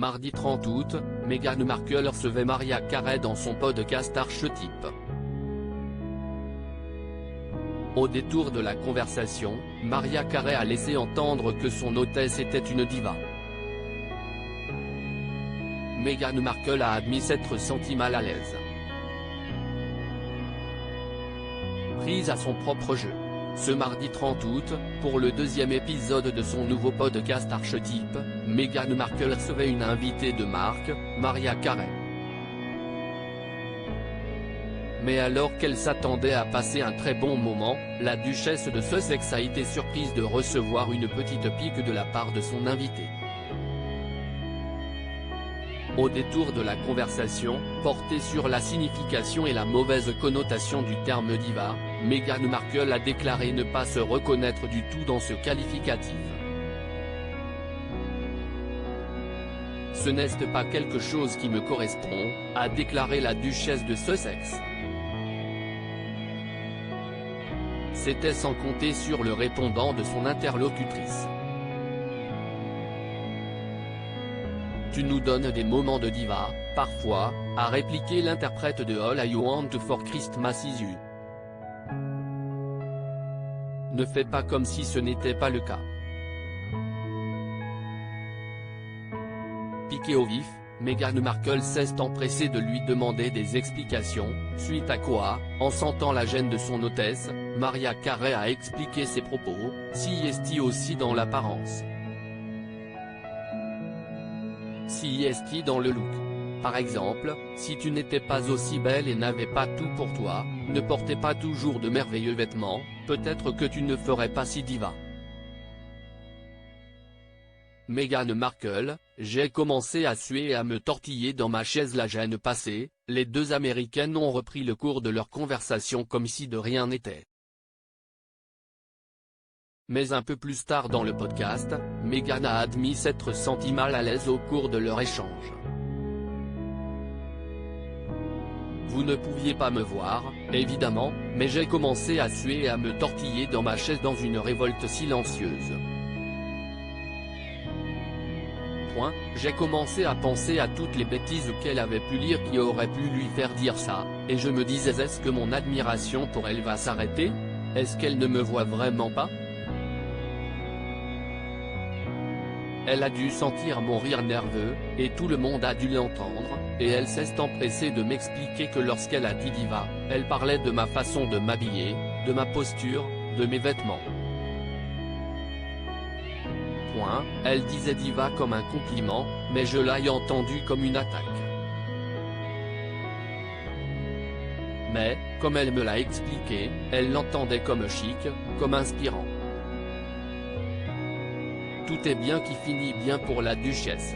Mardi 30 août, Meghan Markle recevait Mariah Carey dans son podcast Archetype. Au détour de la conversation, Mariah Carey a laissé entendre que son hôtesse était une diva. Meghan Markle a admis s'être sentie mal à l'aise. Prise à son propre jeu. Ce mardi 30 août, pour le deuxième épisode de son nouveau podcast Archetype, Meghan Markle recevait une invitée de marque, Mariah Carey. Mais alors qu'elle s'attendait à passer un très bon moment, la duchesse de Sussex a été surprise de recevoir une petite pique de la part de son invité. Au détour de la conversation, portée sur la signification et la mauvaise connotation du terme diva, Meghan Markle a déclaré ne pas se reconnaître du tout dans ce qualificatif. Ce n'est pas quelque chose qui me correspond, a déclaré la duchesse de Sussex. C'était sans compter sur le répondant de son interlocutrice. Tu nous donnes des moments de diva, parfois, a répliqué l'interprète de All I Want for Christmas Is You. Ne fais pas comme si ce n'était pas le cas. Piquée au vif, Meghan Markle s'est empressée de lui demander des explications, suite à quoi, en sentant la gêne de son hôtesse, Mariah Carey a expliqué ses propos, si est aussi dans l'apparence. Si est dans le look. Par exemple, si tu n'étais pas aussi belle et n'avais pas tout pour toi, ne portais pas toujours de merveilleux vêtements, peut-être que tu ne ferais pas si diva. Meghan Markle, j'ai commencé à suer et à me tortiller dans ma chaise la gêne passée, les deux Américaines ont repris le cours de leur conversation comme si de rien n'était. Mais un peu plus tard dans le podcast, Meghan a admis s'être sentie mal à l'aise au cours de leur échange. Vous ne pouviez pas me voir, évidemment, mais j'ai commencé à suer et à me tortiller dans ma chaise dans une révolte silencieuse. J'ai commencé à penser à toutes les bêtises qu'elle avait pu lire qui auraient pu lui faire dire ça, et je me disais est-ce que mon admiration pour elle va s'arrêter? Est-ce qu'elle ne me voit vraiment pas? Elle a dû sentir mon rire nerveux, et tout le monde a dû l'entendre, et elle s'est empressée de m'expliquer que lorsqu'elle a dit diva, elle parlait de ma façon de m'habiller, de ma posture, de mes vêtements. Elle disait diva comme un compliment, mais je l'ai entendu comme une attaque. Mais, comme elle me l'a expliqué, elle l'entendait comme chic, comme inspirant. Tout est bien qui finit bien pour la duchesse.